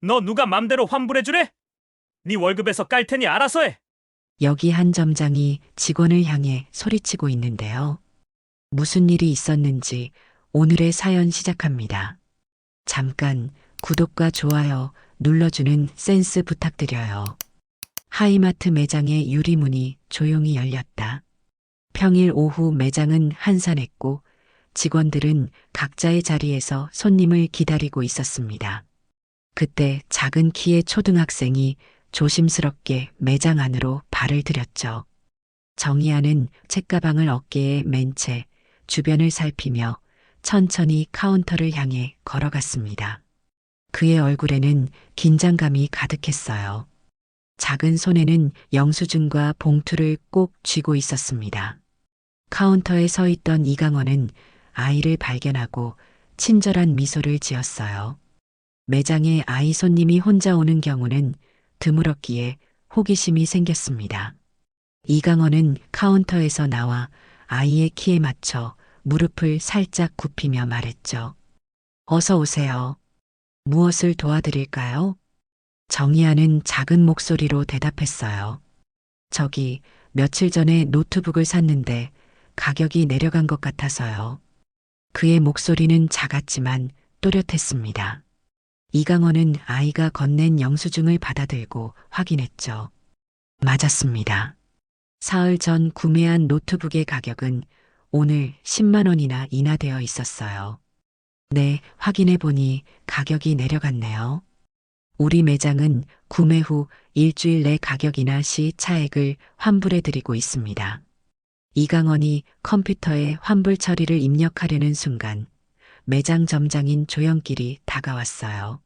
너 누가 맘대로 환불해주래? 네 월급에서 깔 테니 알아서 해. 여기 한 점장이 직원을 향해 소리치고 있는데요. 무슨 일이 있었는지 오늘의 사연 시작합니다. 잠깐 구독과 좋아요 눌러주는 센스 부탁드려요. 하이마트 매장의 유리문이 조용히 열렸다. 평일 오후 매장은 한산했고 직원들은 각자의 자리에서 손님을 기다리고 있었습니다. 그때 작은 키의 초등학생이 조심스럽게 매장 안으로 발을 들였죠. 정희아는 책가방을 어깨에 맨 채 주변을 살피며 천천히 카운터를 향해 걸어갔습니다. 그의 얼굴에는 긴장감이 가득했어요. 작은 손에는 영수증과 봉투를 꼭 쥐고 있었습니다. 카운터에 서 있던 이강원은 아이를 발견하고 친절한 미소를 지었어요. 매장에 아이 손님이 혼자 오는 경우는 드물었기에 호기심이 생겼습니다. 이강원은 카운터에서 나와 아이의 키에 맞춰 무릎을 살짝 굽히며 말했죠. 어서 오세요. 무엇을 도와드릴까요? 정희아는 작은 목소리로 대답했어요. 저기 며칠 전에 노트북을 샀는데 가격이 내려간 것 같아서요. 그의 목소리는 작았지만 또렷했습니다. 이강원은 아이가 건넨 영수증을 받아들고 확인했죠. 맞았습니다. 사흘 전 구매한 노트북의 가격은 오늘 10만 원이나 인하되어 있었어요. 네, 확인해 보니 가격이 내려갔네요. 우리 매장은 구매 후 일주일 내 가격 인하 시 차액을 환불해 드리고 있습니다. 이강원이 컴퓨터에 환불 처리를 입력하려는 순간 매장 점장인 조영길이 다가왔어요.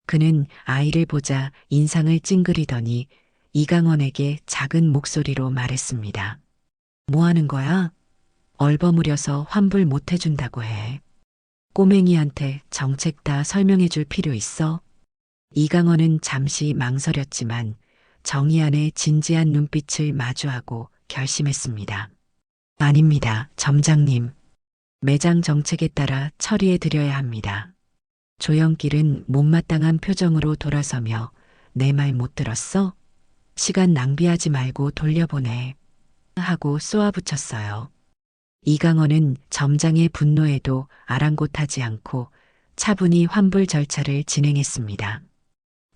그는 아이를 보자 인상을 찡그리더니 이강원에게 작은 목소리로 말했습니다. 뭐 하는 거야? 얼버무려서 환불 못 해준다고 해. 꼬맹이한테 정책 다 설명해 줄 필요 있어? 이강원은 잠시 망설였지만 정희안의 진지한 눈빛을 마주하고 결심했습니다. 아닙니다, 점장님. 매장 정책에 따라 처리해 드려야 합니다. 조영길은 못마땅한 표정으로 돌아서며 내 말 못 들었어? 시간 낭비하지 말고 돌려보내. 하고 쏘아붙였어요. 이강원은 점장의 분노에도 아랑곳하지 않고 차분히 환불 절차를 진행했습니다.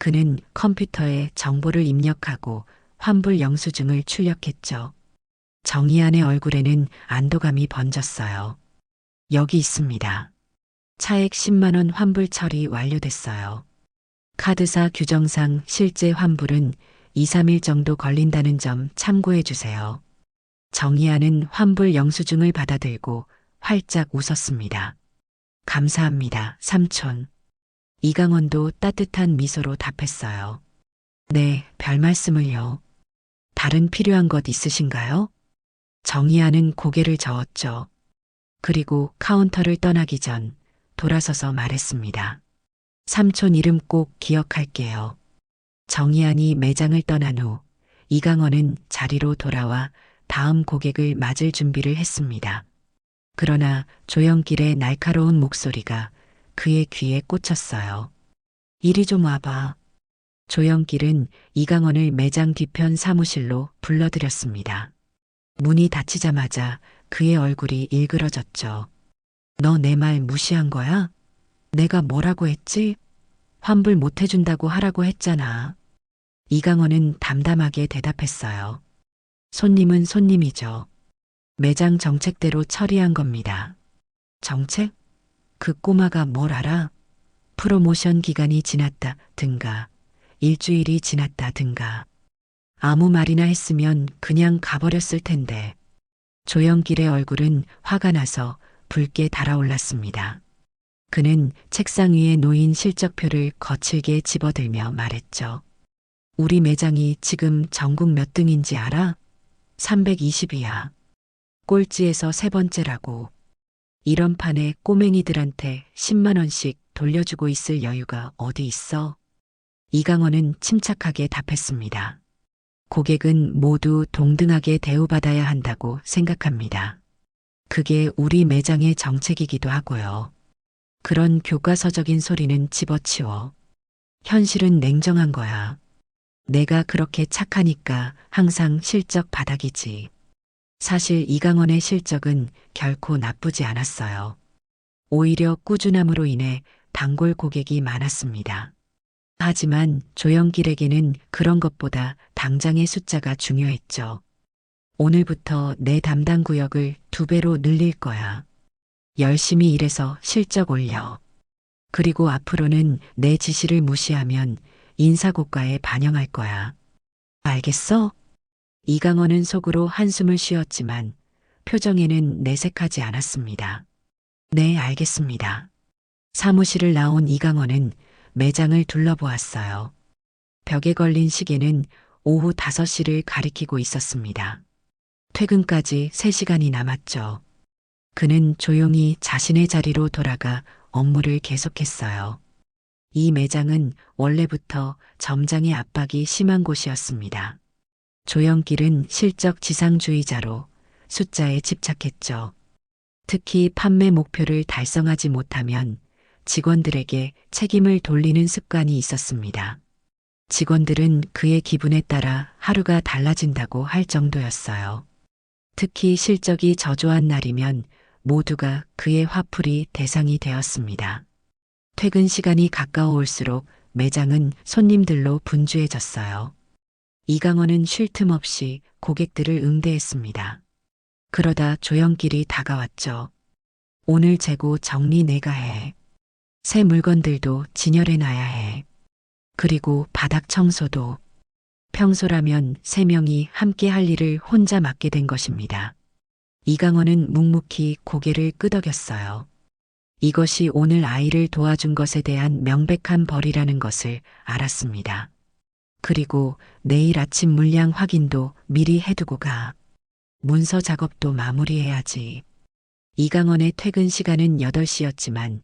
그는 컴퓨터에 정보를 입력하고 환불 영수증을 출력했죠. 정희안의 얼굴에는 안도감이 번졌어요. 여기 있습니다. 차액 10만 원 환불 처리 완료됐어요. 카드사 규정상 실제 환불은 2, 3일 정도 걸린다는 점 참고해 주세요. 정희아는 환불 영수증을 받아들고 활짝 웃었습니다. 감사합니다, 삼촌. 이강원도 따뜻한 미소로 답했어요. 네, 별 말씀을요. 다른 필요한 것 있으신가요? 정희아는 고개를 저었죠. 그리고 카운터를 떠나기 전 돌아서서 말했습니다. 삼촌 이름 꼭 기억할게요. 정희안이 매장을 떠난 후 이강원은 자리로 돌아와 다음 고객을 맞을 준비를 했습니다. 그러나 조영길의 날카로운 목소리가 그의 귀에 꽂혔어요. 이리 좀 와봐. 조영길은 이강원을 매장 뒤편 사무실로 불러들였습니다. 문이 닫히자마자 그의 얼굴이 일그러졌죠. 너 내 말 무시한 거야? 내가 뭐라고 했지? 환불 못 해준다고 하라고 했잖아. 이강원은 담담하게 대답했어요. 손님은 손님이죠. 매장 정책대로 처리한 겁니다. 정책? 그 꼬마가 뭘 알아? 프로모션 기간이 지났다 든가, 일주일이 지났다 든가. 아무 말이나 했으면 그냥 가버렸을 텐데. 조영길의 얼굴은 화가 나서 붉게 달아올랐습니다. 그는 책상 위에 놓인 실적표를 거칠게 집어들며 말했죠. 우리 매장이 지금 전국 몇 등인지 알아? 320이야. 꼴찌에서 세 번째라고. 이런 판에 꼬맹이들한테 10만 원씩 돌려주고 있을 여유가 어디 있어? 이강원은 침착하게 답했습니다. 고객은 모두 동등하게 대우받아야 한다고 생각합니다. 그게 우리 매장의 정책이기도 하고요. 그런 교과서적인 소리는 집어치워. 현실은 냉정한 거야. 내가 그렇게 착하니까 항상 실적 바닥이지. 사실 이강원의 실적은 결코 나쁘지 않았어요. 오히려 꾸준함으로 인해 단골 고객이 많았습니다. 하지만 조영길에게는 그런 것보다 당장의 숫자가 중요했죠. 오늘부터 내 담당 구역을 2배로 늘릴 거야. 열심히 일해서 실적 올려. 그리고 앞으로는 내 지시를 무시하면 인사고과에 반영할 거야. 알겠어? 이강원은 속으로 한숨을 쉬었지만 표정에는 내색하지 않았습니다. 네, 알겠습니다. 사무실을 나온 이강원은 매장을 둘러보았어요. 벽에 걸린 시계는 오후 5시를 가리키고 있었습니다. 퇴근까지 3시간이 남았죠. 그는 조용히 자신의 자리로 돌아가 업무를 계속했어요. 이 매장은 원래부터 점장의 압박이 심한 곳이었습니다. 조영길은 실적 지상주의자로 숫자에 집착했죠. 특히 판매 목표를 달성하지 못하면 직원들에게 책임을 돌리는 습관이 있었습니다. 직원들은 그의 기분에 따라 하루가 달라진다고 할 정도였어요. 특히 실적이 저조한 날이면 모두가 그의 화풀이 대상이 되었습니다. 퇴근 시간이 가까워올수록 매장은 손님들로 분주해졌어요. 이강원은 쉴 틈 없이 고객들을 응대했습니다. 그러다 조영길이 다가왔죠. 오늘 재고 정리 내가 해. 새 물건들도 진열해놔야 해. 그리고 바닥 청소도. 평소라면 3명이 함께 할 일을 혼자 맡게 된 것입니다. 이강원은 묵묵히 고개를 끄덕였어요. 이것이 오늘 아이를 도와준 것에 대한 명백한 벌이라는 것을 알았습니다. 그리고 내일 아침 물량 확인도 미리 해두고 가. 문서 작업도 마무리해야지. 이강원의 퇴근 시간은 8시였지만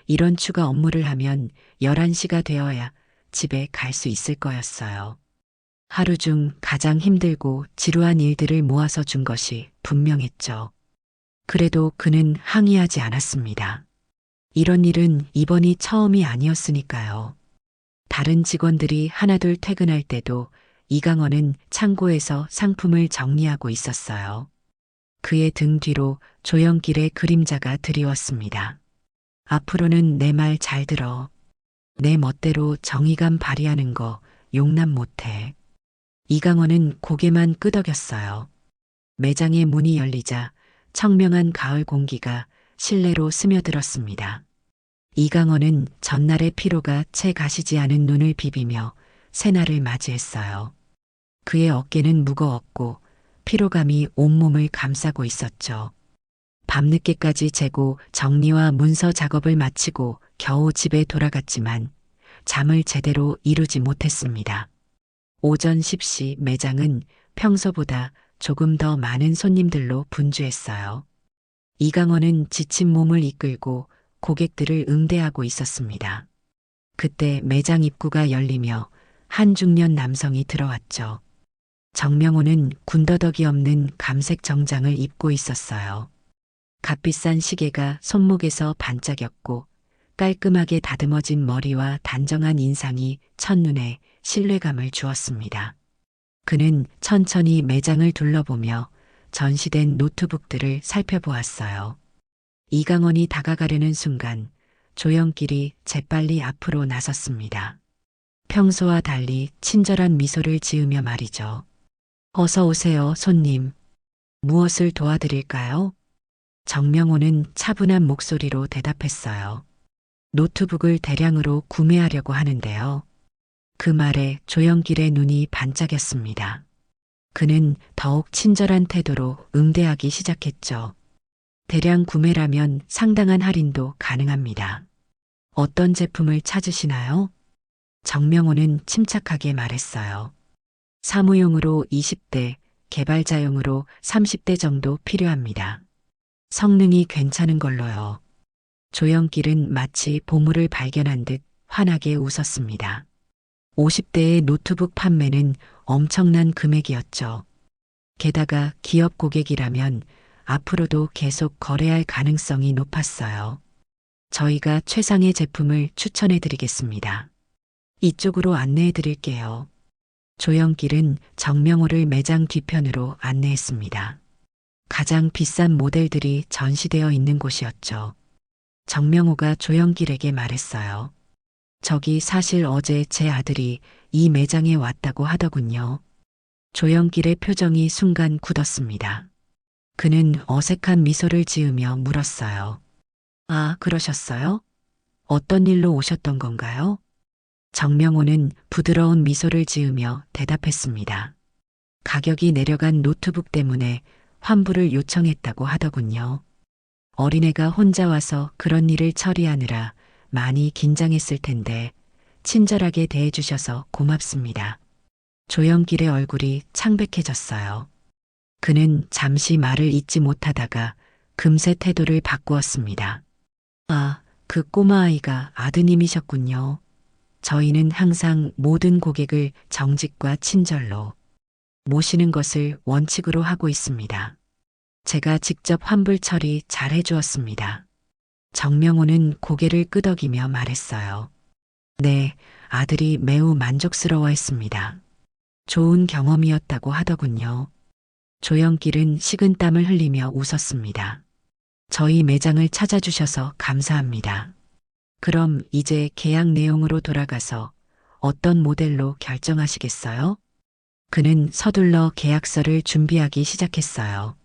이런 추가 업무를 하면 11시가 되어야 집에 갈 수 있을 거였어요. 하루 중 가장 힘들고 지루한 일들을 모아서 준 것이 분명했죠. 그래도 그는 항의하지 않았습니다. 이런 일은 이번이 처음이 아니었으니까요. 다른 직원들이 하나둘 퇴근할 때도 이강원은 창고에서 상품을 정리하고 있었어요. 그의 등 뒤로 조영길의 그림자가 드리웠습니다. 앞으로는 내 말 잘 들어. 내 멋대로 정의감 발휘하는 거 용납 못해. 이강원은 고개만 끄덕였어요. 매장의 문이 열리자 청명한 가을 공기가 실내로 스며들었습니다. 이강원은 전날의 피로가 채 가시지 않은 눈을 비비며 새날을 맞이했어요. 그의 어깨는 무거웠고 피로감이 온몸을 감싸고 있었죠. 밤늦게까지 재고 정리와 문서 작업을 마치고 겨우 집에 돌아갔지만 잠을 제대로 이루지 못했습니다. 오전 10시 매장은 평소보다 조금 더 많은 손님들로 분주했어요. 이강원은 지친 몸을 이끌고 고객들을 응대하고 있었습니다. 그때 매장 입구가 열리며 한 중년 남성이 들어왔죠. 정명호는 군더더기 없는 감색 정장을 입고 있었어요. 값비싼 시계가 손목에서 반짝였고 깔끔하게 다듬어진 머리와 단정한 인상이 첫눈에 신뢰감을 주었습니다. 그는 천천히 매장을 둘러보며 전시된 노트북들을 살펴보았어요. 이강원이 다가가려는 순간 조영길이 재빨리 앞으로 나섰습니다. 평소와 달리 친절한 미소를 지으며 말이죠. 어서 오세요, 손님. 무엇을 도와드릴까요? 정명호는 차분한 목소리로 대답했어요. 노트북을 대량으로 구매하려고 하는데요. 그 말에 조영길의 눈이 반짝였습니다. 그는 더욱 친절한 태도로 응대하기 시작했죠. 대량 구매라면 상당한 할인도 가능합니다. 어떤 제품을 찾으시나요? 정명호는 침착하게 말했어요. 사무용으로 20대, 개발자용으로 30대 정도 필요합니다. 성능이 괜찮은 걸로요. 조영길은 마치 보물을 발견한 듯 환하게 웃었습니다. 50대의 노트북 판매는 엄청난 금액이었죠. 게다가 기업 고객이라면 앞으로도 계속 거래할 가능성이 높았어요. 저희가 최상의 제품을 추천해 드리겠습니다. 이쪽으로 안내해 드릴게요. 조영길은 정명호를 매장 뒤편으로 안내했습니다. 가장 비싼 모델들이 전시되어 있는 곳이었죠. 정명호가 조영길에게 말했어요. 저기 사실 어제 제 아들이 이 매장에 왔다고 하더군요. 조영길의 표정이 순간 굳었습니다. 그는 어색한 미소를 지으며 물었어요. 아, 그러셨어요? 어떤 일로 오셨던 건가요? 정명호는 부드러운 미소를 지으며 대답했습니다. 가격이 내려간 노트북 때문에 환불을 요청했다고 하더군요. 어린애가 혼자 와서 그런 일을 처리하느라 많이 긴장했을 텐데 친절하게 대해주셔서 고맙습니다. 조영길의 얼굴이 창백해졌어요. 그는 잠시 말을 잇지 못하다가 금세 태도를 바꾸었습니다. 아, 그 꼬마아이가 아드님이셨군요. 저희는 항상 모든 고객을 정직과 친절로 모시는 것을 원칙으로 하고 있습니다. 제가 직접 환불 처리 잘 해주었습니다. 정명호는 고개를 끄덕이며 말했어요. 네, 아들이 매우 만족스러워했습니다. 좋은 경험이었다고 하더군요. 조영길은 식은땀을 흘리며 웃었습니다. 저희 매장을 찾아주셔서 감사합니다. 그럼 이제 계약 내용으로 돌아가서 어떤 모델로 결정하시겠어요? 그는 서둘러 계약서를 준비하기 시작했어요.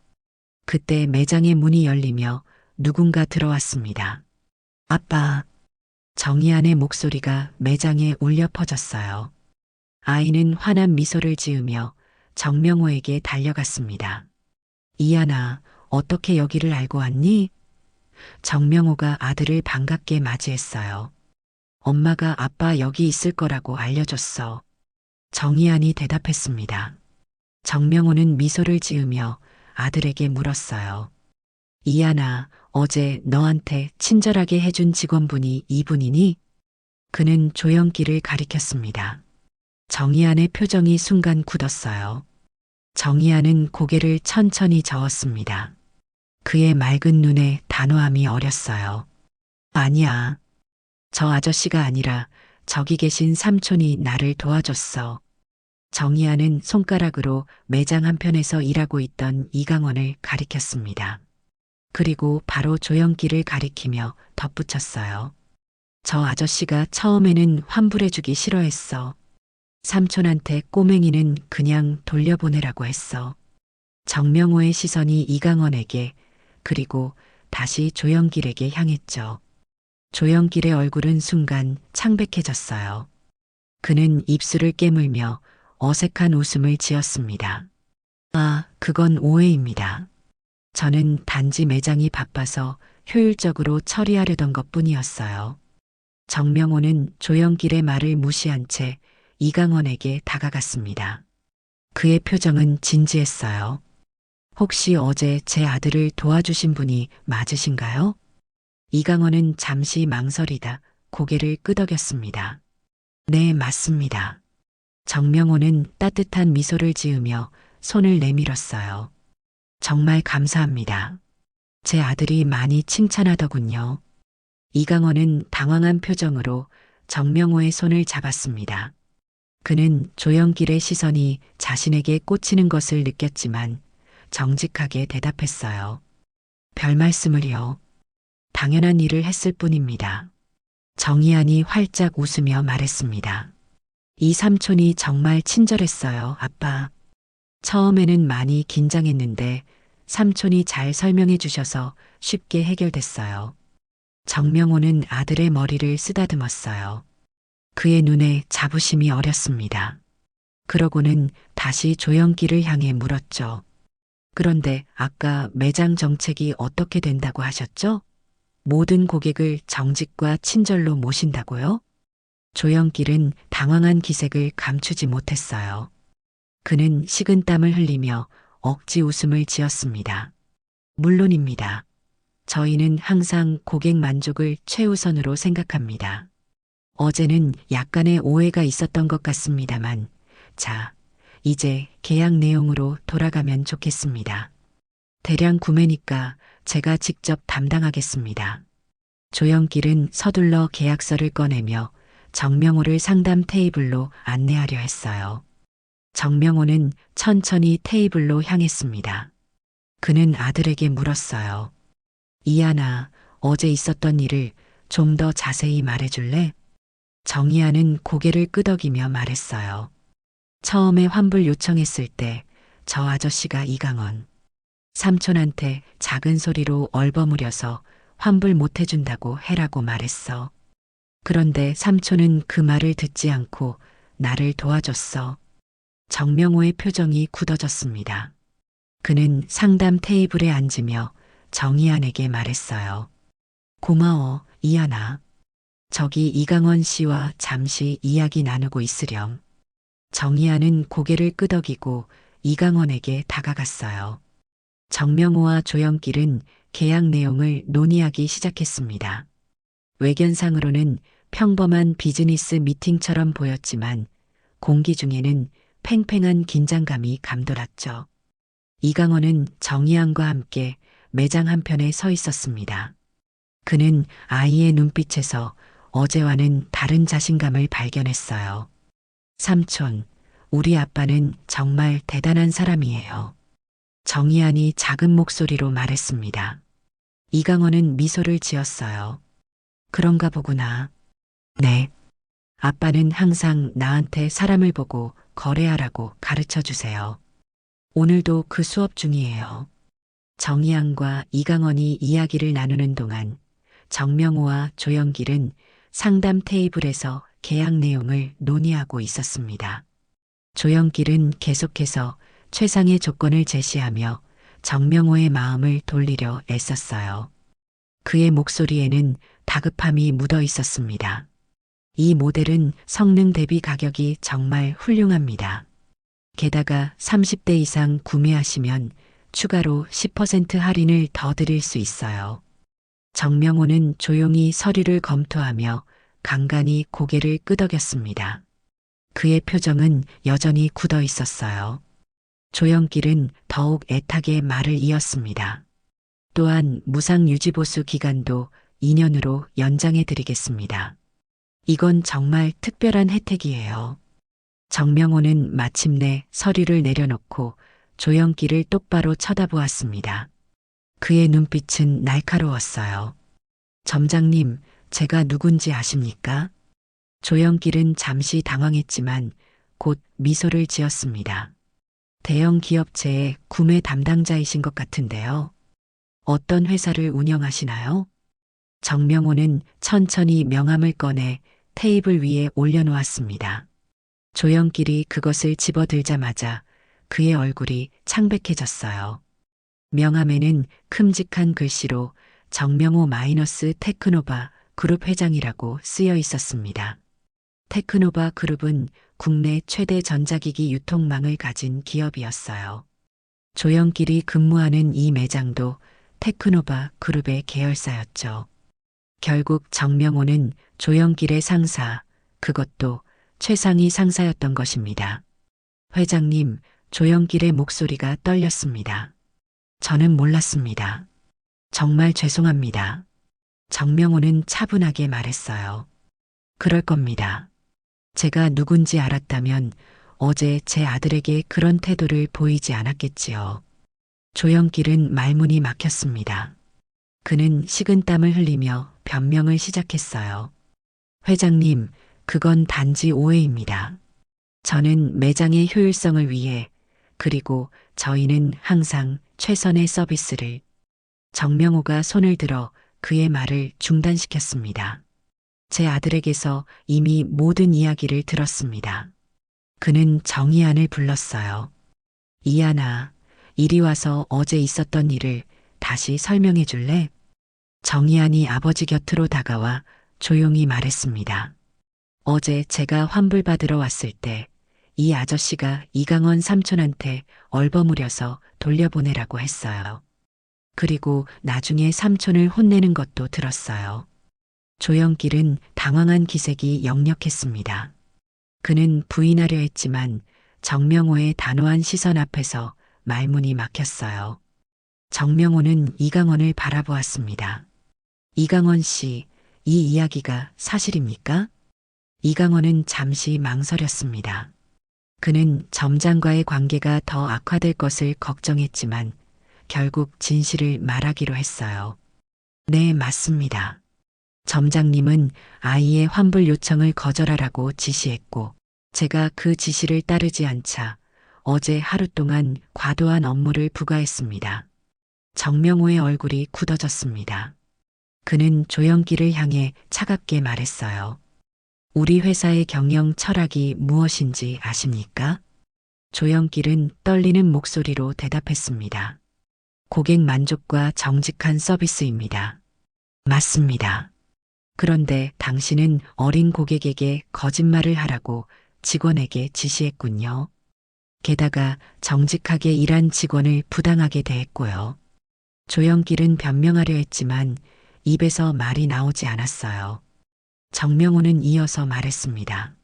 그때 매장의 문이 열리며 누군가 들어왔습니다. 아빠. 정희안의 목소리가 매장에 울려 퍼졌어요. 아이는 환한 미소를 지으며 정명호에게 달려갔습니다. 이안아, 어떻게 여기를 알고 왔니? 정명호가 아들을 반갑게 맞이했어요. 엄마가 아빠 여기 있을 거라고 알려줬어. 정희안이 대답했습니다. 정명호는 미소를 지으며 아들에게 물었어요. 이안아, 어제 너한테 친절하게 해준 직원분이 이분이니? 그는 조영길을 가리켰습니다. 정희안의 표정이 순간 굳었어요. 정희안은 고개를 천천히 저었습니다. 그의 맑은 눈에 단호함이 어렸어요. 아니야. 저 아저씨가 아니라 저기 계신 삼촌이 나를 도와줬어. 정희안은 손가락으로 매장 한편에서 일하고 있던 이강원을 가리켰습니다. 그리고 바로 조영길을 가리키며 덧붙였어요. 저 아저씨가 처음에는 환불해주기 싫어했어. 삼촌한테 꼬맹이는 그냥 돌려보내라고 했어. 정명호의 시선이 이강원에게 그리고 다시 조영길에게 향했죠. 조영길의 얼굴은 순간 창백해졌어요. 그는 입술을 깨물며 어색한 웃음을 지었습니다. 아, 그건 오해입니다. 저는 단지 매장이 바빠서 효율적으로 처리하려던 것뿐이었어요. 정명호는 조영길의 말을 무시한 채 이강원에게 다가갔습니다. 그의 표정은 진지했어요. 혹시 어제 제 아들을 도와주신 분이 맞으신가요? 이강원은 잠시 망설이다 고개를 끄덕였습니다. 네, 맞습니다. 정명호는 따뜻한 미소를 지으며 손을 내밀었어요. 정말 감사합니다. 제 아들이 많이 칭찬하더군요. 이강원은 당황한 표정으로 정명호의 손을 잡았습니다. 그는 조영길의 시선이 자신에게 꽂히는 것을 느꼈지만 정직하게 대답했어요. 별 말씀을요. 당연한 일을 했을 뿐입니다. 정희안이 활짝 웃으며 말했습니다. 이 삼촌이 정말 친절했어요, 아빠. 처음에는 많이 긴장했는데 삼촌이 잘 설명해 주셔서 쉽게 해결됐어요. 정명호는 아들의 머리를 쓰다듬었어요. 그의 눈에 자부심이 어렸습니다. 그러고는 다시 조영길을 향해 물었죠. 그런데 아까 매장 정책이 어떻게 된다고 하셨죠? 모든 고객을 정직과 친절로 모신다고요? 조영길은 당황한 기색을 감추지 못했어요. 그는 식은땀을 흘리며 억지 웃음을 지었습니다. 물론입니다. 저희는 항상 고객 만족을 최우선으로 생각합니다. 어제는 약간의 오해가 있었던 것 같습니다만, 자, 이제 계약 내용으로 돌아가면 좋겠습니다. 대량 구매니까 제가 직접 담당하겠습니다. 조영길은 서둘러 계약서를 꺼내며 정명호를 상담 테이블로 안내하려 했어요. 정명호는 천천히 테이블로 향했습니다. 그는 아들에게 물었어요. 이하나, 어제 있었던 일을 좀 더 자세히 말해줄래? 정희아는 고개를 끄덕이며 말했어요. 처음에 환불 요청했을 때 저 아저씨가 이강원 삼촌한테 작은 소리로 얼버무려서 환불 못 해준다고 해라고 말했어. 그런데 삼촌은 그 말을 듣지 않고 나를 도와줬어. 정명호의 표정이 굳어졌습니다. 그는 상담 테이블에 앉으며 정희안에게 말했어요. 고마워, 이하나. 저기 이강원 씨와 잠시 이야기 나누고 있으렴. 정희안은 고개를 끄덕이고 이강원에게 다가갔어요. 정명호와 조영길은 계약 내용을 논의하기 시작했습니다. 외견상으로는 평범한 비즈니스 미팅처럼 보였지만 공기 중에는 팽팽한 긴장감이 감돌았죠. 이강원은 정희안과 함께 매장 한편에 서 있었습니다. 그는 아이의 눈빛에서 어제와는 다른 자신감을 발견했어요. 삼촌, 우리 아빠는 정말 대단한 사람이에요. 정희안이 작은 목소리로 말했습니다. 이강원은 미소를 지었어요. 그런가 보구나. 네. 아빠는 항상 나한테 사람을 보고 거래하라고 가르쳐 주세요. 오늘도 그 수업 중이에요. 정희안과 이강원이 이야기를 나누는 동안 정명호와 조영길은 상담 테이블에서 계약 내용을 논의하고 있었습니다. 조영길은 계속해서 최상의 조건을 제시하며 정명호의 마음을 돌리려 애썼어요. 그의 목소리에는 다급함이 묻어 있었습니다. 이 모델은 성능 대비 가격이 정말 훌륭합니다. 게다가 30대 이상 구매하시면 추가로 10% 할인을 더 드릴 수 있어요. 정명호는 조용히 서류를 검토하며 간간히 고개를 끄덕였습니다. 그의 표정은 여전히 굳어 있었어요. 조영길은 더욱 애타게 말을 이었습니다. 또한 무상유지보수 기간도 2년으로 연장해 드리겠습니다. 이건 정말 특별한 혜택이에요. 정명호는 마침내 서류를 내려놓고 조영길을 똑바로 쳐다보았습니다. 그의 눈빛은 날카로웠어요. 점장님, 제가 누군지 아십니까? 조영길은 잠시 당황했지만 곧 미소를 지었습니다. 대형 기업체의 구매 담당자이신 것 같은데요. 어떤 회사를 운영하시나요? 정명호는 천천히 명함을 꺼내 테이블 위에 올려놓았습니다. 조영길이 그것을 집어들자마자 그의 얼굴이 창백해졌어요. 명함에는 큼직한 글씨로 정명호 마이너스 테크노바 그룹 회장이라고 쓰여 있었습니다. 테크노바 그룹은 국내 최대 전자기기 유통망을 가진 기업이었어요. 조영길이 근무하는 이 매장도 테크노바 그룹의 계열사였죠. 결국 정명호는 조영길의 상사, 그것도 최상위 상사였던 것입니다. 회장님, 조영길의 목소리가 떨렸습니다. 저는 몰랐습니다. 정말 죄송합니다. 정명호는 차분하게 말했어요. 그럴 겁니다. 제가 누군지 알았다면 어제 제 아들에게 그런 태도를 보이지 않았겠지요. 조영길은 말문이 막혔습니다. 그는 식은땀을 흘리며 변명을 시작했어요. 회장님, 그건 단지 오해입니다. 저는 매장의 효율성을 위해, 그리고 저희는 항상 최선의 서비스를. 정명호가 손을 들어 그의 말을 중단시켰습니다. 제 아들에게서 이미 모든 이야기를 들었습니다. 그는 정희안을 불렀어요. 이하나, 이리 와서 어제 있었던 일을 다시 설명해 줄래? 정희안이 아버지 곁으로 다가와 조용히 말했습니다. 어제 제가 환불받으러 왔을 때 이 아저씨가 이강원 삼촌한테 얼버무려서 돌려보내라고 했어요. 그리고 나중에 삼촌을 혼내는 것도 들었어요. 조영길은 당황한 기색이 역력했습니다. 그는 부인하려 했지만 정명호의 단호한 시선 앞에서 말문이 막혔어요. 정명호는 이강원을 바라보았습니다. 이강원 씨, 이 이야기가 사실입니까? 이강원은 잠시 망설였습니다. 그는 점장과의 관계가 더 악화될 것을 걱정했지만 결국 진실을 말하기로 했어요. 네, 맞습니다. 점장님은 아이의 환불 요청을 거절하라고 지시했고 제가 그 지시를 따르지 않자 어제 하루 동안 과도한 업무를 부과했습니다. 정명호의 얼굴이 굳어졌습니다. 그는 조영기를 향해 차갑게 말했어요. 우리 회사의 경영 철학이 무엇인지 아십니까? 조영길은 떨리는 목소리로 대답했습니다. 고객 만족과 정직한 서비스입니다. 맞습니다. 그런데 당신은 어린 고객에게 거짓말을 하라고 직원에게 지시했군요. 게다가 정직하게 일한 직원을 부당하게 대했고요. 조영길은 변명하려 했지만 입에서 말이 나오지 않았어요. 정명호는 이어서 말했습니다.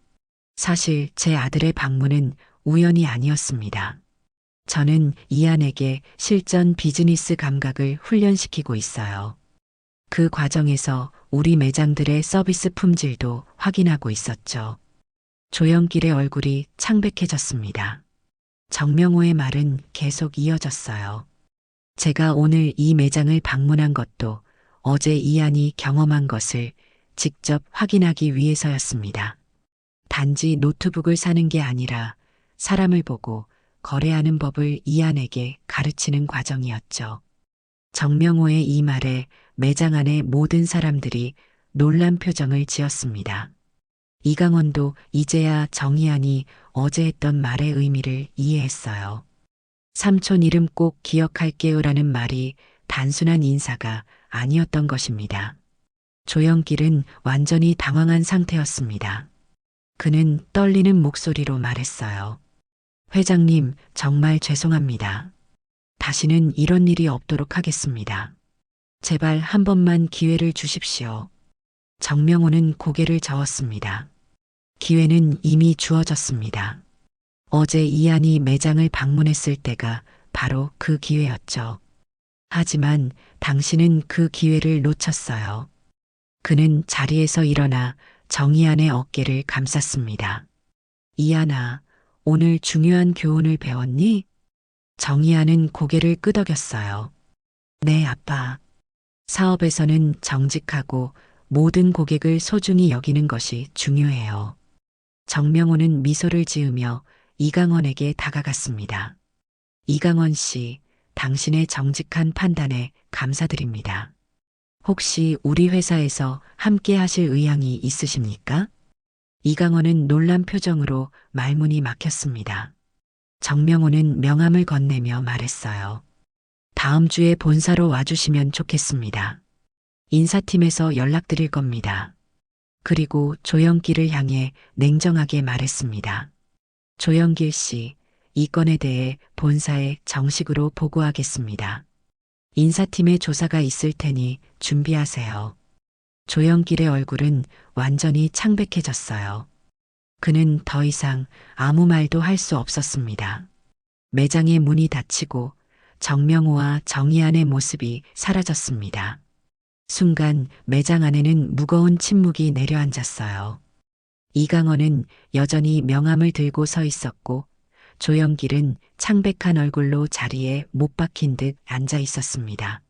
사실 제 아들의 방문은 우연이 아니었습니다. 저는 이안에게 실전 비즈니스 감각을 훈련시키고 있어요. 그 과정에서 우리 매장들의 서비스 품질도 확인하고 있었죠. 조영길의 얼굴이 창백해졌습니다. 정명호의 말은 계속 이어졌어요. 제가 오늘 이 매장을 방문한 것도 어제 이안이 경험한 것을 직접 확인하기 위해서였습니다. 단지 노트북을 사는 게 아니라 사람을 보고 거래하는 법을 이안에게 가르치는 과정이었죠. 정명호의 이 말에 매장 안의 모든 사람들이 놀란 표정을 지었습니다. 이강원도 이제야 정의안이 어제 했던 말의 의미를 이해했어요. 삼촌 이름 꼭 기억할게요라는 말이 단순한 인사가 아니었던 것입니다. 조영길은 완전히 당황한 상태였습니다. 그는 떨리는 목소리로 말했어요. 회장님, 정말 죄송합니다. 다시는 이런 일이 없도록 하겠습니다. 제발 한 번만 기회를 주십시오. 정명호는 고개를 저었습니다. 기회는 이미 주어졌습니다. 어제 이안이 매장을 방문했을 때가 바로 그 기회였죠. 하지만 당신은 그 기회를 놓쳤어요. 그는 자리에서 일어나 정의안의 어깨를 감쌌습니다. 이안아, 오늘 중요한 교훈을 배웠니? 정의안은 고개를 끄덕였어요. 네, 아빠. 사업에서는 정직하고 모든 고객을 소중히 여기는 것이 중요해요. 정명호는 미소를 지으며 이강원에게 다가갔습니다. 이강원 씨, 당신의 정직한 판단에 감사드립니다. 혹시 우리 회사에서 함께 하실 의향이 있으십니까? 이강원은 놀란 표정으로 말문이 막혔습니다. 정명호는 명함을 건네며 말했어요. 다음 주에 본사로 와주시면 좋겠습니다. 인사팀에서 연락드릴 겁니다. 그리고 조영길을 향해 냉정하게 말했습니다. 조영길 씨, 이 건에 대해 본사에 정식으로 보고하겠습니다. 인사팀의 조사가 있을 테니 준비하세요. 조영길의 얼굴은 완전히 창백해졌어요. 그는 더 이상 아무 말도 할 수 없었습니다. 매장의 문이 닫히고 정명호와 정의안의 모습이 사라졌습니다. 순간 매장 안에는 무거운 침묵이 내려앉았어요. 이강원은 여전히 명함을 들고 서 있었고 조영길은 창백한 얼굴로 자리에 못 박힌 듯 앉아 있었습니다.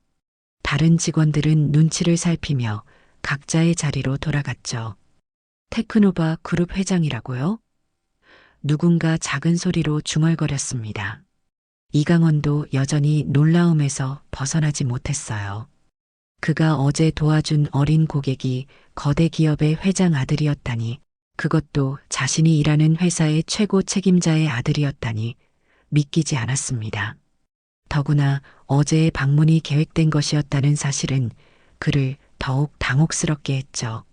다른 직원들은 눈치를 살피며 각자의 자리로 돌아갔죠. 테크노바 그룹 회장이라고요? 누군가 작은 소리로 중얼거렸습니다. 이강원도 여전히 놀라움에서 벗어나지 못했어요. 그가 어제 도와준 어린 고객이 거대 기업의 회장 아들이었다니, 그것도 자신이 일하는 회사의 최고 책임자의 아들이었다니 믿기지 않았습니다. 더구나 어제의 방문이 계획된 것이었다는 사실은 그를 더욱 당혹스럽게 했죠.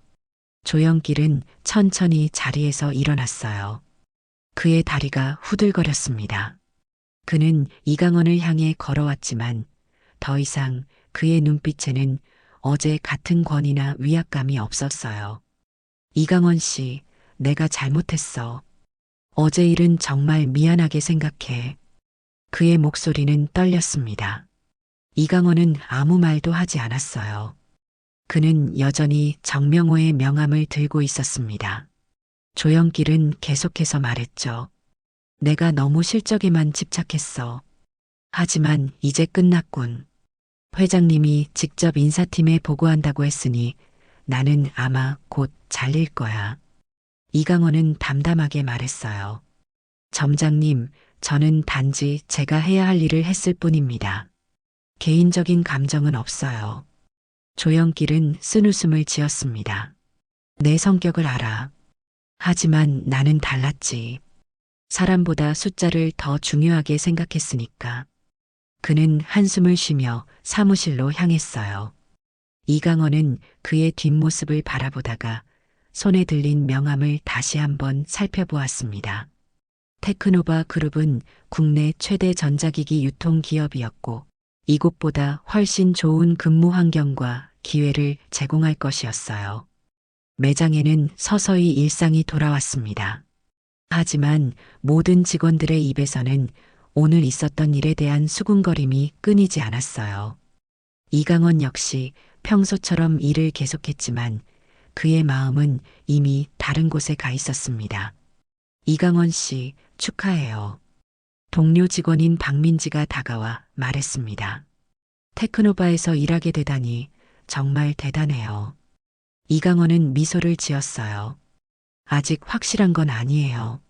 조영길은 천천히 자리에서 일어났어요. 그의 다리가 후들거렸습니다. 그는 이강원을 향해 걸어왔지만 더 이상 그의 눈빛에는 어제 같은 권위나 위압감이 없었어요. 이강원 씨, 내가 잘못했어. 어제 일은 정말 미안하게 생각해. 그의 목소리는 떨렸습니다. 이강원은 아무 말도 하지 않았어요. 그는 여전히 정명호의 명함을 들고 있었습니다. 조영길은 계속해서 말했죠. 내가 너무 실적에만 집착했어. 하지만 이제 끝났군. 회장님이 직접 인사팀에 보고한다고 했으니 나는 아마 곧 잘릴 거야. 이강원은 담담하게 말했어요. 점장님, 저는 단지 제가 해야 할 일을 했을 뿐입니다. 개인적인 감정은 없어요. 조영길은 쓴웃음을 지었습니다. 내 성격을 알아. 하지만 나는 달랐지. 사람보다 숫자를 더 중요하게 생각했으니까. 그는 한숨을 쉬며 사무실로 향했어요. 이강원은 그의 뒷모습을 바라보다가 손에 들린 명함을 다시 한번 살펴보았습니다. 테크노바 그룹은 국내 최대 전자기기 유통기업이었고 이곳보다 훨씬 좋은 근무 환경과 기회를 제공할 것이었어요. 매장에는 서서히 일상이 돌아왔습니다. 하지만 모든 직원들의 입에서는 오늘 있었던 일에 대한 수군거림이 끊이지 않았어요. 이강원 역시 평소처럼 일을 계속했지만 그의 마음은 이미 다른 곳에 가 있었습니다. 이강원 씨, 축하해요. 동료 직원인 박민지가 다가와 말했습니다. 테크노바에서 일하게 되다니 정말 대단해요. 이강원은 미소를 지었어요. 아직 확실한 건 아니에요.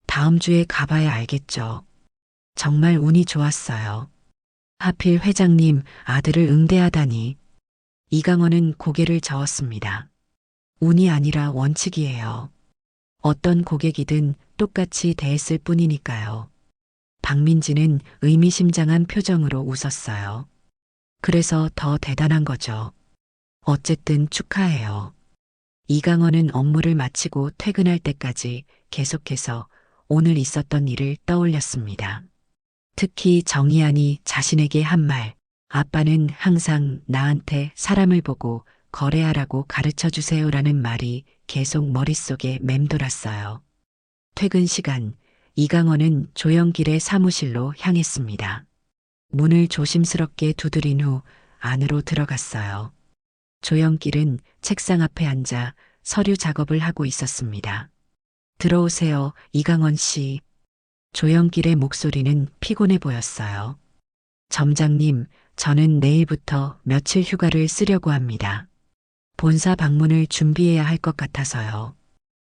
다음 주에 가봐야 알겠죠. 정말 운이 좋았어요. 하필 회장님 아들을 응대하다니. 이강원은 고개를 저었습니다. 운이 아니라 원칙이에요. 어떤 고객이든 똑같이 대했을 뿐이니까요. 박민지는 의미심장한 표정으로 웃었어요. 그래서 더 대단한 거죠. 어쨌든 축하해요. 이강원은 업무를 마치고 퇴근할 때까지 계속해서 오늘 있었던 일을 떠올렸습니다. 특히 정희안이 자신에게 한 말, 아빠는 항상 나한테 사람을 보고 거래하라고 가르쳐 주세요라는 말이 계속 머릿속에 맴돌았어요. 퇴근 시간, 이강원은 조영길의 사무실로 향했습니다. 문을 조심스럽게 두드린 후 안으로 들어갔어요. 조영길은 책상 앞에 앉아 서류 작업을 하고 있었습니다. 들어오세요, 이강원 씨. 조영길의 목소리는 피곤해 보였어요. 점장님, 저는 내일부터 며칠 휴가를 쓰려고 합니다. 본사 방문을 준비해야 할 것 같아서요.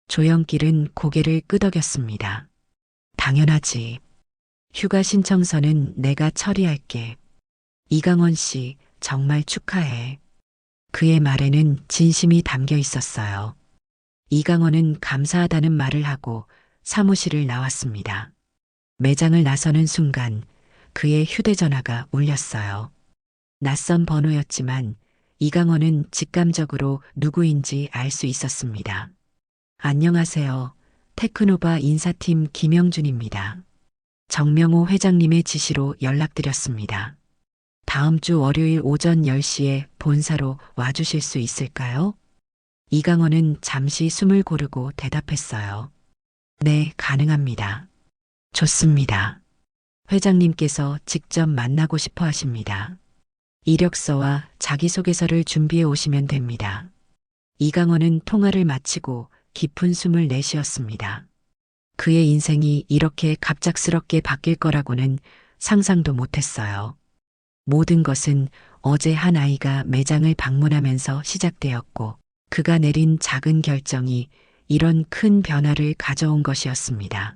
조영길은 고개를 끄덕였습니다. 당연하지. 휴가 신청서는 내가 처리할게. 이강원 씨, 정말 축하해. 그의 말에는 진심이 담겨 있었어요. 이강원은 감사하다는 말을 하고 사무실을 나왔습니다. 매장을 나서는 순간 그의 휴대전화가 울렸어요. 낯선 번호였지만 이강원은 직감적으로 누구인지 알 수 있었습니다. 안녕하세요. 테크노바 인사팀 김영준입니다. 정명호 회장님의 지시로 연락드렸습니다. 다음 주 월요일 오전 10시에 본사로 와주실 수 있을까요? 이강원은 잠시 숨을 고르고 대답했어요. 네, 가능합니다. 좋습니다. 회장님께서 직접 만나고 싶어 하십니다. 이력서와 자기소개서를 준비해 오시면 됩니다. 이강원은 통화를 마치고 깊은 숨을 내쉬었습니다. 그의 인생이 이렇게 갑작스럽게 바뀔 거라고는 상상도 못했어요. 모든 것은 어제 한 아이가 매장을 방문하면서 시작되었고 그가 내린 작은 결정이 이런 큰 변화를 가져온 것이었습니다.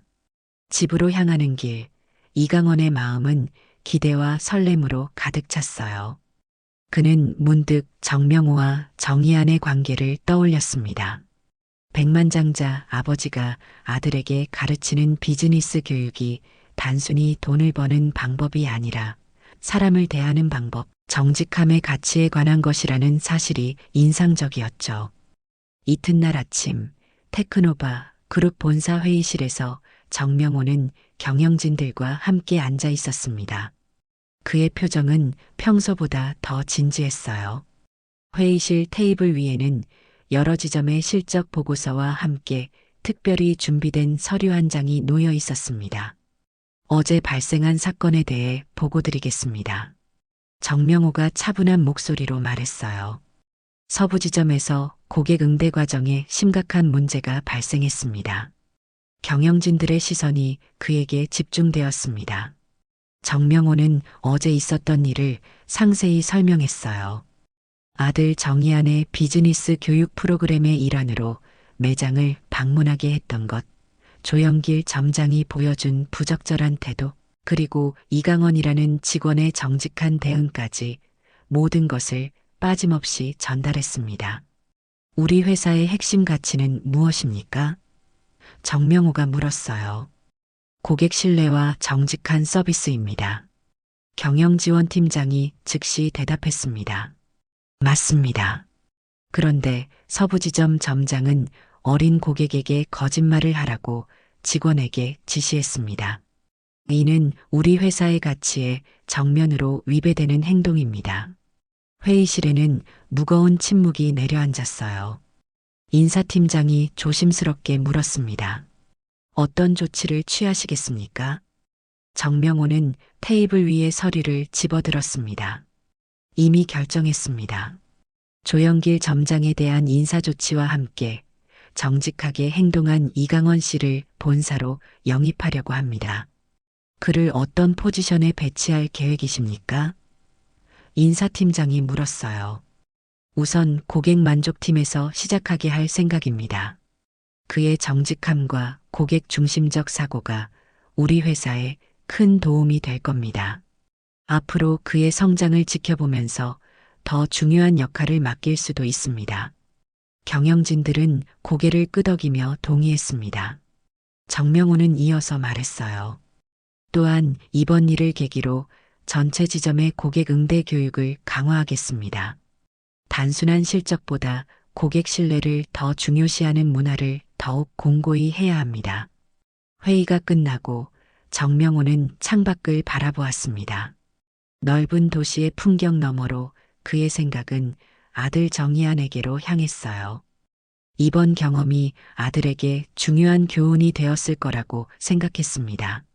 집으로 향하는 길, 이강원의 마음은 기대와 설렘으로 가득 찼어요. 그는 문득 정명호와 정희안의 관계를 떠올렸습니다. 백만장자 아버지가 아들에게 가르치는 비즈니스 교육이 단순히 돈을 버는 방법이 아니라 사람을 대하는 방법, 정직함의 가치에 관한 것이라는 사실이 인상적이었죠. 이튿날 아침, 테크노바 그룹 본사 회의실에서 정명호는 경영진들과 함께 앉아 있었습니다. 그의 표정은 평소보다 더 진지했어요. 회의실 테이블 위에는 여러 지점의 실적 보고서와 함께 특별히 준비된 서류 한 장이 놓여 있었습니다. 어제 발생한 사건에 대해 보고드리겠습니다. 정명호가 차분한 목소리로 말했어요. 서부 지점에서 고객 응대 과정에 심각한 문제가 발생했습니다. 경영진들의 시선이 그에게 집중되었습니다. 정명호는 어제 있었던 일을 상세히 설명했어요. 아들 정희안의 비즈니스 교육 프로그램의 일환으로 매장을 방문하게 했던 것, 조영길 점장이 보여준 부적절한 태도, 그리고 이강원이라는 직원의 정직한 대응까지 모든 것을 빠짐없이 전달했습니다. 우리 회사의 핵심 가치는 무엇입니까? 정명호가 물었어요. 고객 신뢰와 정직한 서비스입니다. 경영지원팀장이 즉시 대답했습니다. 맞습니다. 그런데 서부지점 점장은 어린 고객에게 거짓말을 하라고 직원에게 지시했습니다. 이는 우리 회사의 가치에 정면으로 위배되는 행동입니다. 회의실에는 무거운 침묵이 내려앉았어요. 인사팀장이 조심스럽게 물었습니다. 어떤 조치를 취하시겠습니까? 정명호는 테이블 위에 서류를 집어들었습니다. 이미 결정했습니다. 조영길 점장에 대한 인사조치와 함께 정직하게 행동한 이강원 씨를 본사로 영입하려고 합니다. 그를 어떤 포지션에 배치할 계획이십니까? 인사팀장이 물었어요. 우선 고객 만족팀에서 시작하게 할 생각입니다. 그의 정직함과 고객 중심적 사고가 우리 회사에 큰 도움이 될 겁니다. 앞으로 그의 성장을 지켜보면서 더 중요한 역할을 맡길 수도 있습니다. 경영진들은 고개를 끄덕이며 동의했습니다. 정명호는 이어서 말했어요. 또한 이번 일을 계기로 전체 지점의 고객 응대 교육을 강화하겠습니다. 단순한 실적보다 고객 신뢰를 더 중요시하는 문화를 더욱 공고히 해야 합니다. 회의가 끝나고 정명호는 창밖을 바라보았습니다. 넓은 도시의 풍경 너머로 그의 생각은 아들 정희안에게로 향했어요. 이번 경험이 아들에게 중요한 교훈이 되었을 거라고 생각했습니다.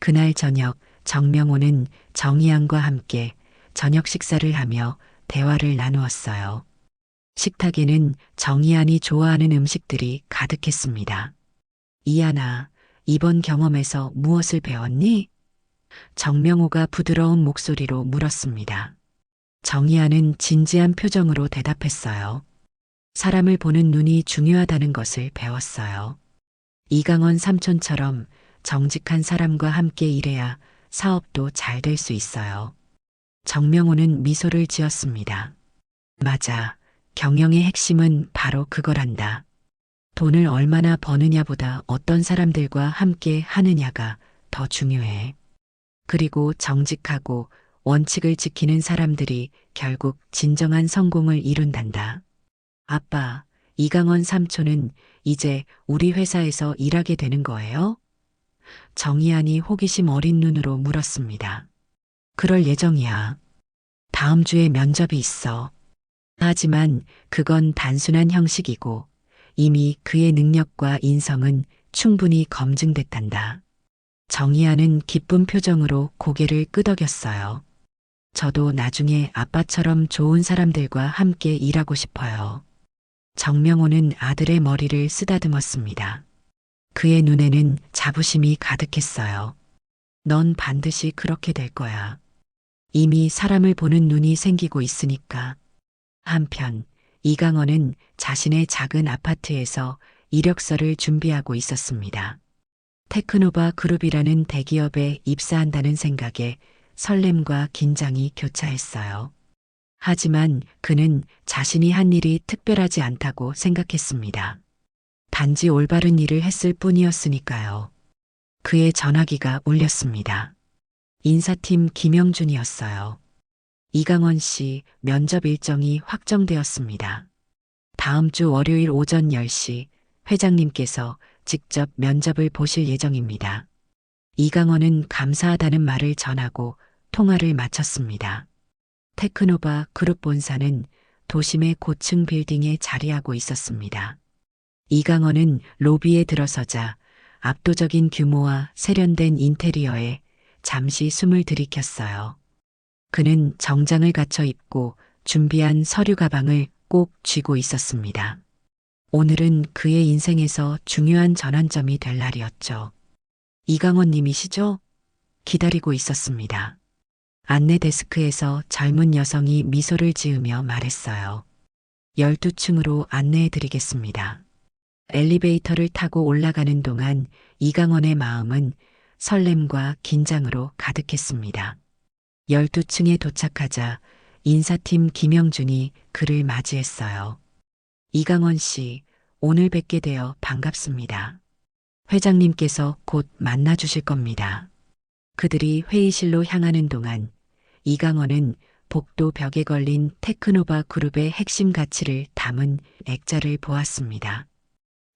그날 저녁 정명호는 정희안과 함께 저녁 식사를 하며 대화를 나누었어요. 식탁에는 정희안이 좋아하는 음식들이 가득했습니다. 이안아, 이번 경험에서 무엇을 배웠니? 정명호가 부드러운 목소리로 물었습니다. 정희안은 진지한 표정으로 대답했어요. 사람을 보는 눈이 중요하다는 것을 배웠어요. 이강원 삼촌처럼 정직한 사람과 함께 일해야 사업도 잘 될 수 있어요. 정명호는 미소를 지었습니다. 맞아. 경영의 핵심은 바로 그거란다. 돈을 얼마나 버느냐보다 어떤 사람들과 함께 하느냐가 더 중요해. 그리고 정직하고 원칙을 지키는 사람들이 결국 진정한 성공을 이룬단다. 아빠, 이강원 삼촌은 이제 우리 회사에서 일하게 되는 거예요? 정희안이 호기심 어린 눈으로 물었습니다. 그럴 예정이야. 다음 주에 면접이 있어. 하지만 그건 단순한 형식이고 이미 그의 능력과 인성은 충분히 검증됐단다. 정희안은 기쁜 표정으로 고개를 끄덕였어요. 저도 나중에 아빠처럼 좋은 사람들과 함께 일하고 싶어요. 정명호는 아들의 머리를 쓰다듬었습니다. 그의 눈에는 자부심이 가득했어요. 넌 반드시 그렇게 될 거야. 이미 사람을 보는 눈이 생기고 있으니까. 한편 이강원은 자신의 작은 아파트에서 이력서를 준비하고 있었습니다. 테크노바 그룹이라는 대기업에 입사한다는 생각에 설렘과 긴장이 교차했어요. 하지만 그는 자신이 한 일이 특별하지 않다고 생각했습니다. 단지 올바른 일을 했을 뿐이었으니까요. 그의 전화기가 울렸습니다. 인사팀 김영준이었어요. 이강원 씨 면접 일정이 확정되었습니다. 다음 주 월요일 오전 10시 회장님께서 직접 면접을 보실 예정입니다. 이강원은 감사하다는 말을 전하고 통화를 마쳤습니다. 테크노바 그룹 본사는 도심의 고층 빌딩에 자리하고 있었습니다. 이강원은 로비에 들어서자 압도적인 규모와 세련된 인테리어에 잠시 숨을 들이켰어요. 그는 정장을 갖춰 입고 준비한 서류 가방을 꼭 쥐고 있었습니다. 오늘은 그의 인생에서 중요한 전환점이 될 날이었죠. 이강원 님이시죠? 기다리고 있었습니다. 안내 데스크에서 젊은 여성이 미소를 지으며 말했어요. 12층으로 안내해 드리겠습니다. 엘리베이터를 타고 올라가는 동안 이강원의 마음은 설렘과 긴장으로 가득했습니다. 12층에 도착하자 인사팀 김영준이 그를 맞이했어요. 이강원 씨, 오늘 뵙게 되어 반갑습니다. 회장님께서 곧 만나주실 겁니다. 그들이 회의실로 향하는 동안 이강원은 복도 벽에 걸린 테크노바 그룹의 핵심 가치를 담은 액자를 보았습니다.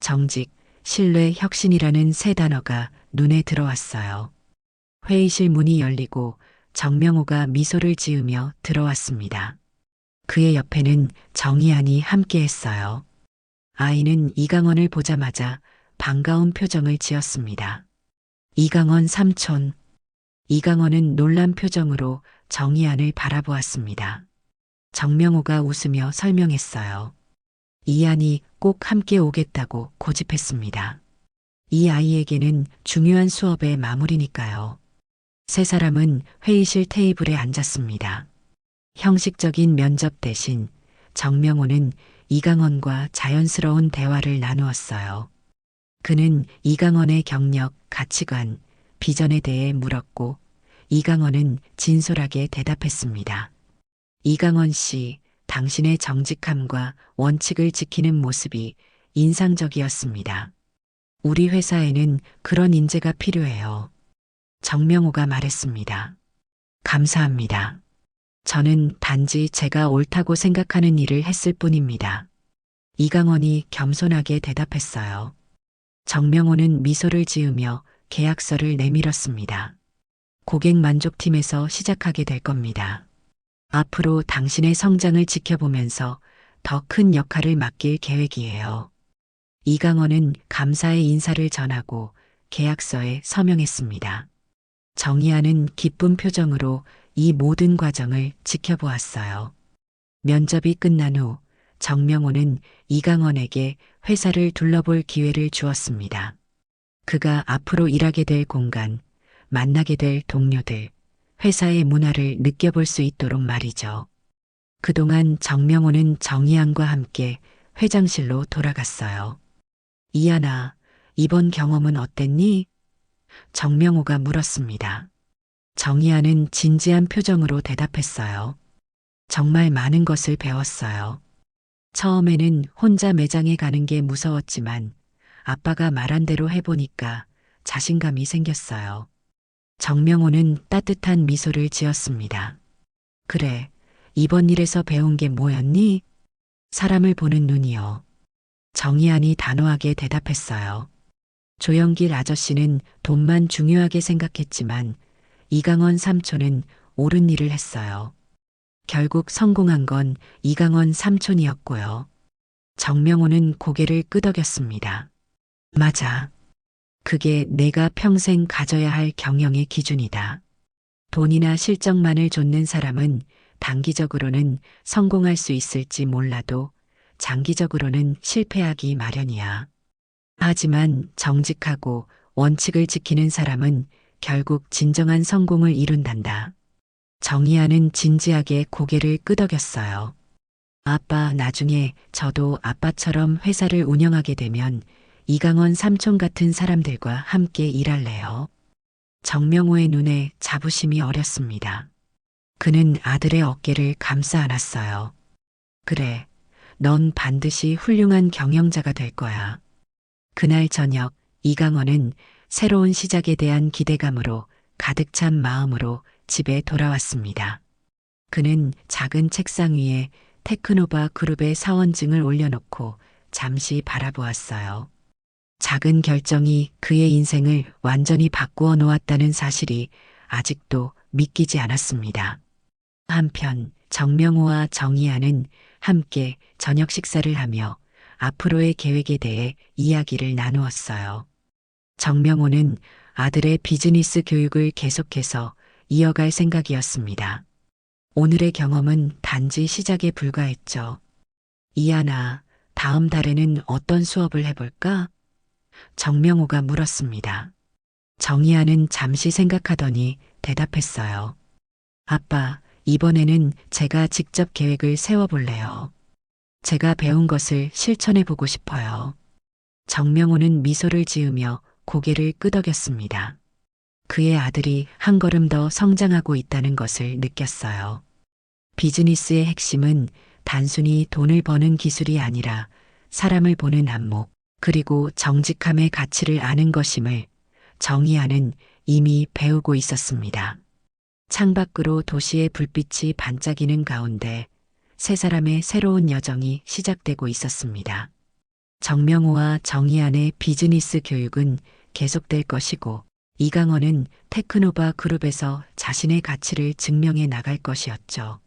정직, 신뢰, 혁신이라는 세 단어가 눈에 들어왔어요. 회의실 문이 열리고 정명호가 미소를 지으며 들어왔습니다. 그의 옆에는 정희안이 함께했어요. 아이는 이강원을 보자마자 반가운 표정을 지었습니다. 이강원 삼촌. 이강원은 놀란 표정으로 정희안을 바라보았습니다. 정명호가 웃으며 설명했어요. 이안이 꼭 함께 오겠다고 고집했습니다. 이 아이에게는 중요한 수업의 마무리니까요. 세 사람은 회의실 테이블에 앉았습니다. 형식적인 면접 대신 정명호는 이강원과 자연스러운 대화를 나누었어요. 그는 이강원의 경력, 가치관, 비전에 대해 물었고 이강원은 진솔하게 대답했습니다. 이강원 씨, 당신의 정직함과 원칙을 지키는 모습이 인상적이었습니다. 우리 회사에는 그런 인재가 필요해요. 정명호가 말했습니다. 감사합니다. 저는 단지 제가 옳다고 생각하는 일을 했을 뿐입니다. 이강원이 겸손하게 대답했어요. 정명호는 미소를 지으며 계약서를 내밀었습니다. 고객 만족팀에서 시작하게 될 겁니다. 앞으로 당신의 성장을 지켜보면서 더 큰 역할을 맡길 계획이에요. 이강원은 감사의 인사를 전하고 계약서에 서명했습니다. 정희아는 기쁜 표정으로 이 모든 과정을 지켜보았어요. 면접이 끝난 후 정명호는 이강원에게 회사를 둘러볼 기회를 주었습니다. 그가 앞으로 일하게 될 공간, 만나게 될 동료들, 회사의 문화를 느껴볼 수 있도록 말이죠. 그동안 정명호는 정희안과 함께 회장실로 돌아갔어요. 이안아, 이번 경험은 어땠니? 정명호가 물었습니다. 정희안은 진지한 표정으로 대답했어요. 정말 많은 것을 배웠어요. 처음에는 혼자 매장에 가는 게 무서웠지만 아빠가 말한 대로 해보니까 자신감이 생겼어요. 정명호는 따뜻한 미소를 지었습니다. 그래, 이번 일에서 배운 게 뭐였니? 사람을 보는 눈이요. 정희안이 단호하게 대답했어요. 조영길 아저씨는 돈만 중요하게 생각했지만 이강원 삼촌은 옳은 일을 했어요. 결국 성공한 건 이강원 삼촌이었고요. 정명호는 고개를 끄덕였습니다. 맞아. 그게 내가 평생 가져야 할 경영의 기준이다. 돈이나 실적만을 좇는 사람은 단기적으로는 성공할 수 있을지 몰라도 장기적으로는 실패하기 마련이야. 하지만 정직하고 원칙을 지키는 사람은 결국 진정한 성공을 이룬단다. 정희아는 진지하게 고개를 끄덕였어요. 아빠, 나중에 저도 아빠처럼 회사를 운영하게 되면 이강원 삼촌 같은 사람들과 함께 일할래요. 정명호의 눈에 자부심이 어렸습니다. 그는 아들의 어깨를 감싸 안았어요. 그래, 넌 반드시 훌륭한 경영자가 될 거야. 그날 저녁 이강원은 새로운 시작에 대한 기대감으로 가득 찬 마음으로 집에 돌아왔습니다. 그는 작은 책상 위에 테크노바 그룹의 사원증을 올려놓고 잠시 바라보았어요. 작은 결정이 그의 인생을 완전히 바꾸어 놓았다는 사실이 아직도 믿기지 않았습니다. 한편 정명호와 정희아는 함께 저녁 식사를 하며 앞으로의 계획에 대해 이야기를 나누었어요. 정명호는 아들의 비즈니스 교육을 계속해서 이어갈 생각이었습니다. 오늘의 경험은 단지 시작에 불과했죠. 이하나, 다음 달에는 어떤 수업을 해볼까? 정명호가 물었습니다. 정희아는 잠시 생각하더니 대답했어요. 아빠, 이번에는 제가 직접 계획을 세워볼래요. 제가 배운 것을 실천해보고 싶어요. 정명호는 미소를 지으며 고개를 끄덕였습니다. 그의 아들이 한 걸음 더 성장하고 있다는 것을 느꼈어요. 비즈니스의 핵심은 단순히 돈을 버는 기술이 아니라 사람을 보는 안목, 그리고 정직함의 가치를 아는 것임을 정의아는 이미 배우고 있었습니다. 창밖으로 도시의 불빛이 반짝이는 가운데 세 사람의 새로운 여정이 시작되고 있었습니다. 정명호와 정의안의 비즈니스 교육은 계속될 것이고 이강원은 테크노바 그룹에서 자신의 가치를 증명해 나갈 것이었죠.